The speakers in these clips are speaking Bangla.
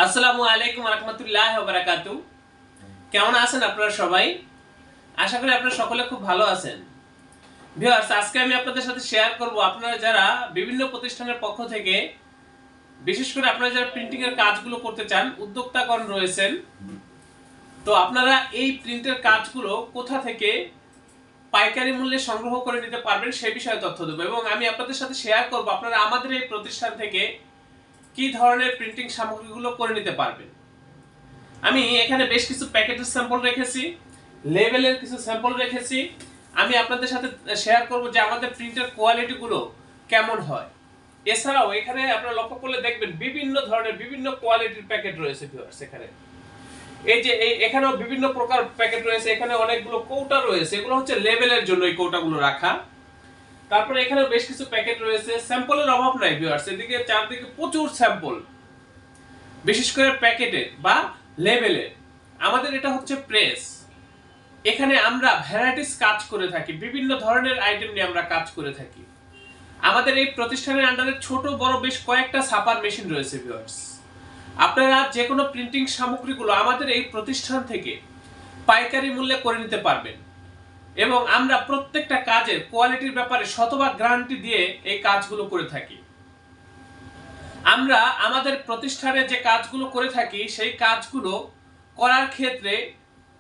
আসসালামু আলাইকুম রাহমাতুল্লাহি ওয়া বারাকাতু। কেমন আছেন আপনারা সবাই? আশা করি আপনারা সকলে খুব ভালো আছেন। ভিউয়ার্স, আজকে আমি আপনাদের সাথে শেয়ার করব আপনারা যারা বিভিন্ন প্রতিষ্ঠানের পক্ষ থেকে বিশেষ করে আপনারা যারা প্রিন্টিং এর কাজগুলো করতে চান, উদ্যোক্তাগণ রয়েছেন, তো আপনারা এই প্রিন্টের কাজগুলো কোথা থেকে পাইকারি মূল্যে সংগ্রহ করে নিতে পারবেন সেই বিষয়ে তথ্য দেব এবং আমি আপনাদের সাথে শেয়ার করব আপনারা আমাদের এই প্রতিষ্ঠান থেকে কি ধরনের প্রিন্টিং সামগ্রীগুলো করে নিতে পারবেন। আমি এখানে বেশ কিছু প্যাকেটের স্যাম্পল রেখেছি, লেবেলের কিছু স্যাম্পল রেখেছি। আমি আপনাদের সাথে শেয়ার করব যে আমাদের প্রিন্টের কোয়ালিটিগুলো কেমন হয়। এছাড়াও এখানে আপনারা লক্ষ্য করলে দেখবেন বিভিন্ন ধরনের বিভিন্ন কোয়ালিটির প্যাকেট রয়েছে ভিউয়ার্স। এখানে এই যে এখানেও বিভিন্ন প্রকার প্যাকেট রয়েছে, এখানে অনেকগুলো কৌটা রয়েছে, এগুলো হচ্ছে লেবেলের জন্য এই কৌটাগুলো রাখা। তারপরে এখানে বেশ কিছু প্যাকেট রয়েছে, স্যাম্পলের অভাব নাই ভিউয়ার্স, এদিকে চারদিকে প্রচুর স্যাম্পল, বিশেষ করে প্যাকেটের বা লেবেলের। আমাদের এটা হচ্ছে প্রেস, এখানে আমরা ভ্যারাইটিস কাজ করে থাকি, বিভিন্ন ধরনের আইটেম নিয়ে আমরা কাজ করে থাকি। আমাদের এই প্রতিষ্ঠানের আন্ডারে ছোট বড় বেশ কয়েকটা ছাপার মেশিন রয়েছে ভিউয়ার্স। আপনারা যে কোনো প্রিন্টিং সামগ্রীগুলো আমাদের এই প্রতিষ্ঠান থেকে পাইকারি মূল্যে করে নিতে পারবেন এবং আমরা প্রত্যেকটা কাজের কোয়ালিটির ব্যাপারে শতভাগ গ্যারান্টি দিয়ে এই কাজগুলো করে থাকি। আমরা আমাদের প্রতিষ্ঠানে যে কাজগুলো করে থাকি সেই কাজগুলো করার ক্ষেত্রে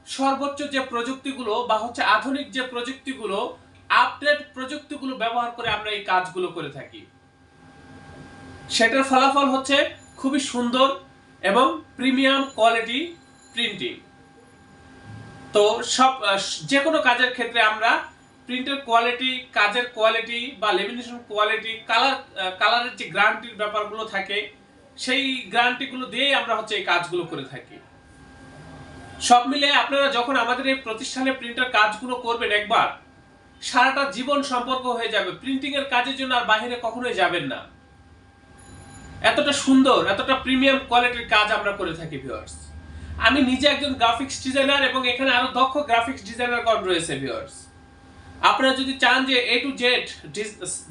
সর্বোচ্চ যে প্রযুক্তিগুলো বা হচ্ছে আধুনিক যে প্রযুক্তিগুলো, আপডেট প্রযুক্তিগুলো ব্যবহার করে আমরা এই কাজগুলো করে থাকি। সেটার ফলাফল হচ্ছে খুবই সুন্দর এবং প্রিমিয়াম কোয়ালিটি প্রিন্টিং। তো সব যে কোনো কাজের ক্ষেত্রে আমরা প্রিন্টের কোয়ালিটি, কাজের কোয়ালিটি বা লেমিনেশন কোয়ালিটি, কালারের যে গ্যারান্টির ব্যাপারগুলো থাকে সেই গ্যারান্টিগুলো দিয়েই আমরা হচ্ছে এই কাজগুলো করে থাকি। সব মিলে আপনারা যখন আমাদের এই প্রতিষ্ঠানে প্রিন্টার কাজগুলো করবেন একবার, সারাটা জীবন সম্পর্ক হয়ে যাবে। প্রিন্টিং এর কাজের জন্য আর বাইরে কখনোই যাবেন না। এতটা সুন্দর, এতটা প্রিমিয়াম কোয়ালিটির কাজ আমরা করে থাকি ভিউয়ার্স। আমি নিজে একজন গ্রাফিক্স ডিজাইনার এবং এখানে আরো দক্ষ গ্রাফিক্স ডিজাইনারগণ রয়েছে ভিউয়ার্স। আপনারা যদি চান যে এ টু জেড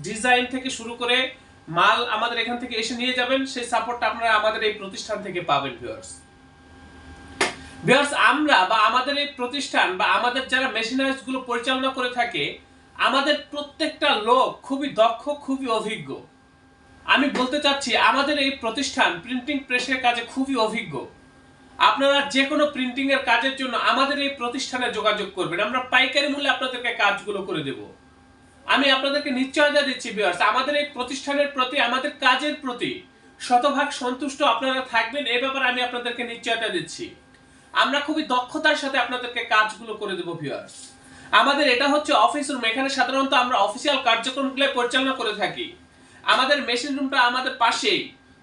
ডিজাইন থেকে শুরু করে মাল আমাদের এখান থেকে এসে নিয়ে যাবেন, সেই সাপোর্টটা আপনারা আমাদের এই প্রতিষ্ঠান থেকে পাবেন ভিউয়ার্স। আমরা বা আমাদের এই প্রতিষ্ঠান বা আমাদের যারা মেশিনারিজ গুলো পরিচালনা করে থাকে, আমাদের প্রত্যেকটা লোক খুবই দক্ষ, খুবই অভিজ্ঞ। আমি বলতে চাচ্ছি আমাদের এই প্রতিষ্ঠান প্রিন্টিং প্রেসের কাজে খুবই অভিজ্ঞ। আপনারা যে কোনো প্রিন্টিং এর কাজের জন্য আমাদের এই প্রতিষ্ঠানে যোগাযোগ করবেন, আমরা পাইকারি মূল্যে আপনাদেরকে কাজগুলো করে দেব। আমি আপনাদেরকে নিশ্চয়তা দিচ্ছি ভিউয়ার্স, আমাদের এই প্রতিষ্ঠানের প্রতি, আমাদের কাজের প্রতি শতভাগ সন্তুষ্ট আপনারা থাকবেন, এই ব্যাপারে আমি আপনাদেরকে নিশ্চয়তা দিচ্ছি। আমরা খুবই দক্ষতার সাথে আপনাদেরকে কাজগুলো করে দেব ভিউয়ার্স। আমাদের এটা হচ্ছে অফিস রুম, এখানে সাধারণত আমরা অফিসিয়াল কার্যক্রমগুলো পরিচালনা করে থাকি। আমাদের মেশিন রুমটা আমাদের পাশেই।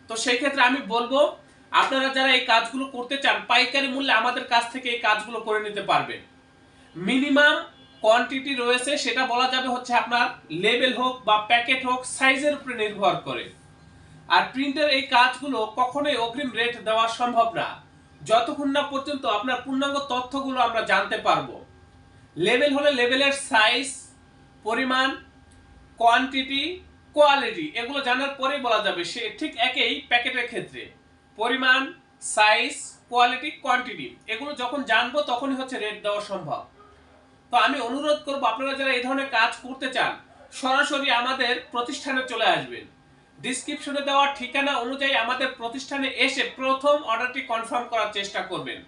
তো সেই ক্ষেত্রে আমি বলবো আপনারা যারা এই কাজগুলো করতে চান, পাইকারি মূল্যে আমাদের কাছ থেকে এই কাজগুলো করে নিতে পারবেন। মিনিমাম কোয়ান্টিটি রয়েছে, সেটা বলা যাবে হচ্ছে আপনার লেবেল হোক বা প্যাকেট হোক, সাইজের উপরে নির্ভর করে। আর প্রিন্টের এই কাজগুলো কখনোই অগ্রিম রেট দেওয়া সম্ভব না যতক্ষণ না পর্যন্ত আপনার পূর্ণাঙ্গ তথ্যগুলো আমরা জানতে পারবো। লেবেল হলে লেবেলের সাইজ, পরিমাণ, কোয়ান্টিটি, কোয়ালিটি এগুলো জানার পরেই বলা যাবে। সে ঠিক একই প্যাকেটের ক্ষেত্রে পরিমাণ, সাইজ, কোয়ালিটি, কোয়ান্টিটি এগুলো যখন জানবো তখনই হচ্ছে রেট দেওয়া সম্ভব। তো আমি অনুরোধ করব আপনারা যারা এই ধরনের কাজ করতে চান সরাসরি আমাদের প্রতিষ্ঠানে চলে আসবেন। ডেসক্রিপশনে দেওয়া ঠিকানা অনুযায়ী আমাদের প্রতিষ্ঠানে এসে প্রথম অর্ডারটি কনফার্ম করার চেষ্টা করবেন।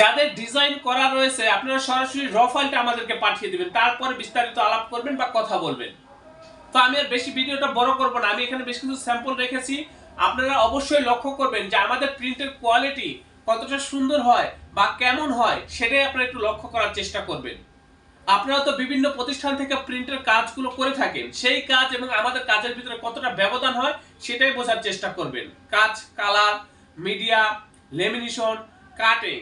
যাদের ডিজাইন করা রয়েছে আপনারা সরাসরি র ফাইলটা আমাদেরকে পাঠিয়ে দিবেন, তারপরে বিস্তারিত আলাপ করবেন বা কথা বলবেন। তো আমি আর বেশি ভিডিওটা বড় করব না, আমি এখানে বেশ কিছু স্যাম্পল রেখেছি। আপনারা অবশ্যই লক্ষ্য করবেন যে আমাদের প্রিন্টের কোয়ালিটি কতটা সুন্দর হয় বা কেমন হয়, সেটাই আপনারা একটু লক্ষ্য করার চেষ্টা করবেন। আপনারা তো বিভিন্ন প্রতিষ্ঠান থেকে প্রিন্টের কাজগুলো করে থাকেন, সেই কাজ এবং আমাদের কাজের ভিতরে কতটা ব্যবধান হয় সেটাই বোঝার চেষ্টা করবেন। কাজ, কালার, মিডিয়া, লেমিনেশন, কাটিং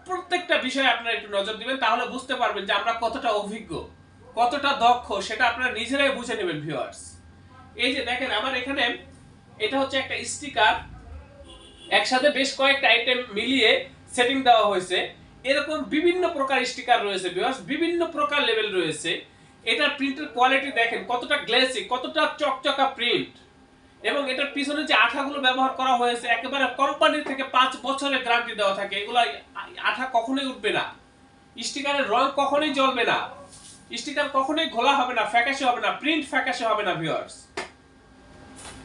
প্রত্যেকটা বিষয়ে আপনারা একটু নজর দিবেন, তাহলে বুঝতে পারবেন যে আমরা কতটা অভিজ্ঞ, কতটা দক্ষ, সেটা আপনারা নিজেরাই বুঝে নেবেন ভিউয়ার্স। এই যে দেখেন আমার এখানে এটা হচ্ছে একটা স্টিকার, একসাথে বেশ কয়েকটা আইটেম মিলিয়ে সেটিং দেওয়া হয়েছে। এরকম বিভিন্ন প্রকার স্টিকার রয়েছে ভিউয়ার্স, বিভিন্ন প্রকার লেভেল রয়েছে। এটার প্রিন্টের কোয়ালিটি দেখেন কতটা গ্লেসি, কতটা চকচকা প্রিন্ট। এবং এটার পিছনে যে আঠাগুলো ব্যবহার করা হয়েছে একেবারে কোম্পানি থেকে 5 বছরের গ্যারান্টি দেওয়া থাকে। এগুলো আঠা কখনোই উঠবে না, স্টিকারের রং কখনোই জ্বলবে না, স্টিকার কখনোই ঘোলা হবে না, ফ্যাকাশে হবে না, প্রিন্ট ফ্যাকাশে হবে না ভিউয়ার্স।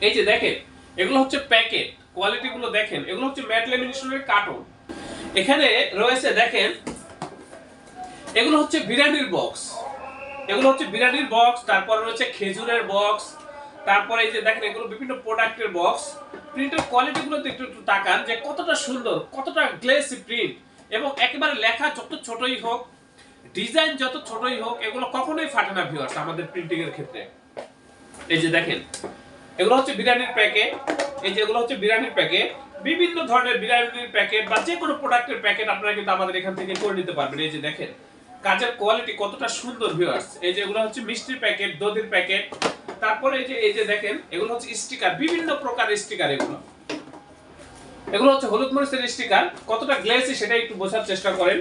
এই যে দেখেন এগুলো হচ্ছে প্যাকেট, কোয়ালিটি গুলো দেখেন, এগুলো হচ্ছে ম্যাট ল্যামিনেশনের কার্টন। এখানে রয়েছে দেখেন এগুলো হচ্ছে বিরিয়ানির বক্স, এগুলো হচ্ছে বিরিয়ানির বক্স, তারপর রয়েছে খেজুরের বক্স, তারপরে এই যে দেখেন এগুলো বিভিন্ন প্রোডাক্টের বক্স। প্রিন্টের কোয়ালিটি গুলো একটু একটু তাকান যে কতটা সুন্দর, কতটা গ্লেসি প্রিন্ট, এবং একেবারে লেখা যত ছোটই হোক, ডিজাইন যত ছোটই হোক, এগুলো কখনোই ফাটে না ভিউয়ার্স আমাদের প্রিন্টিং এর ক্ষেত্রে। এই যে দেখেন এগুলো হচ্ছে বিরিয়ানির প্যাকেট, এই যে এগুলো হচ্ছে বিরিয়ানির প্যাকেট, বিভিন্ন ধরনের বিরিয়ানির প্যাকেট বা যে কোনো প্রোডাক্টের প্যাকেট আপনারা কিন্তু আমাদের এখান থেকে করে নিতে পারবেন। এই যে দেখেন কাজের কোয়ালিটি কতটা সুন্দর ভিউয়ার্স। এই যে এগুলো হচ্ছে মিষ্টির প্যাকেট, দধির প্যাকেট, তারপরে এই যে দেখেন এগুলো হচ্ছে স্টিকার, বিভিন্ন প্রকার স্টিকার। এগুলো হচ্ছে হলুদ মরিচের স্টিকার, কতটা গ্লেসি সেটা একটু বোঝার চেষ্টা করেন।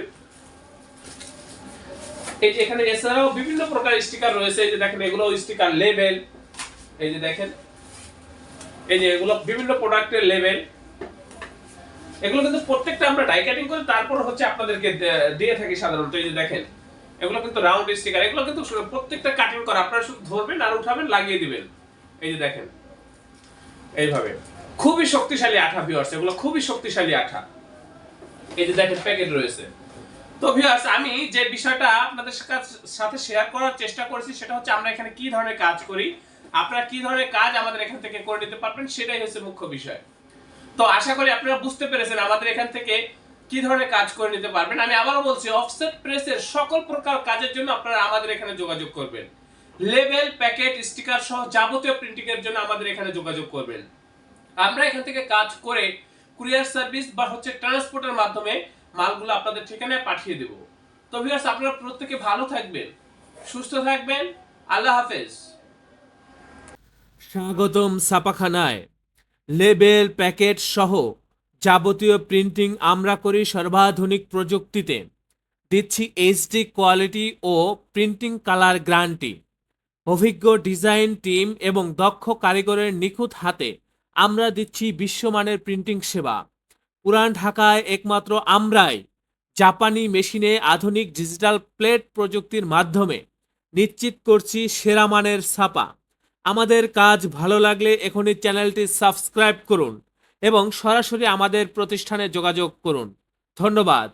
এই যে এখানে এছাড়াও বিভিন্ন প্রকার স্টিকার রয়েছে। এই যে দেখেন এগুলো স্টিকার, লেবেল, এই যে দেখেন এই যে এগুলো বিভিন্ন প্রোডাক্টের লেবেল। এগুলো কিন্তু প্রত্যেকটা আমরা ডাই কাটিং করে তারপর হচ্ছে আপনাদেরকে দিয়ে থাকি সাধারণত। এই যে দেখেন এগুলো কিন্তু রাউন্ড স্টিকার, এগুলো কিন্তু প্রত্যেকটা কাটিং করা, আপনারা শুধু ধরবেন আর উঠাবেন, লাগিয়ে দিবেন। এই যে দেখেন এইভাবে খুবই শক্তিশালী আঠা ভিউয়ার্স, এগুলো খুবই শক্তিশালী আঠা। এই যে দেখেন প্যাকেট রয়েছে। তো ভিউয়ার্স আমি যে বিষয়টা আপনাদের সাথে শেয়ার করার চেষ্টা করেছি সেটা হচ্ছে আমরা এখানে কি ধরনের কাজ করি, আপনারা কি ধরনের কাজ আমাদের এখান থেকে করে নিতে পারবেন, সেটাই হচ্ছে মুখ্য বিষয়। তো আশা করি আপনারা বুঝতে পেরেছেন আমাদের এখান থেকে কি ধরনের কাজ করে নিতে পারবেন। আমি আবারও বলছি, অফসেট প্রেসের সকল প্রকার কাজের জন্য আপনারা আমাদের এখানে যোগাযোগ করবেন। লেবেল, প্যাকেট, স্টিকার সহ যাবতীয় প্রিন্টিং এর জন্য আমাদের এখানে যোগাযোগ করবেন। আমরা এখান থেকে কাজ করে কুরিয়ার সার্ভিস বা হচ্ছে ট্রান্সপোর্টের মাধ্যমে মালগুলো আপনাদের ঠিকানায় পাঠিয়ে দেব। তো ভিউয়ার্স আপনারা প্রত্যেকে ভালো থাকবেন, সুস্থ থাকবেন। আল্লাহ হাফেজ। স্বাগতম ছাপাখানায়। লেবেল, প্যাকেট সহ যাবতীয় প্রিন্টিং আমরা করি সর্বাধুনিক প্রযুক্তিতে। দিচ্ছি এইচডি কোয়ালিটি ও প্রিন্টিং কালার গ্যারান্টি। অভিজ্ঞ ডিজাইন টিম এবং দক্ষ কারিগরের নিখুঁত হাতে আমরা দিচ্ছি বিশ্বমানের প্রিন্টিং সেবা। পুরান ঢাকায় একমাত্র আমরাই জাপানি মেশিনে আধুনিক ডিজিটাল প্লেট প্রযুক্তির মাধ্যমে নিশ্চিত করছি সেরা মানের ছাপা। আমাদের কাজ ভালো লাগলে এখনই চ্যানেলটি সাবস্ক্রাইব করুন এবং সরাসরি আমাদের প্রতিষ্ঠানে যোগাযোগ করুন। ধন্যবাদ।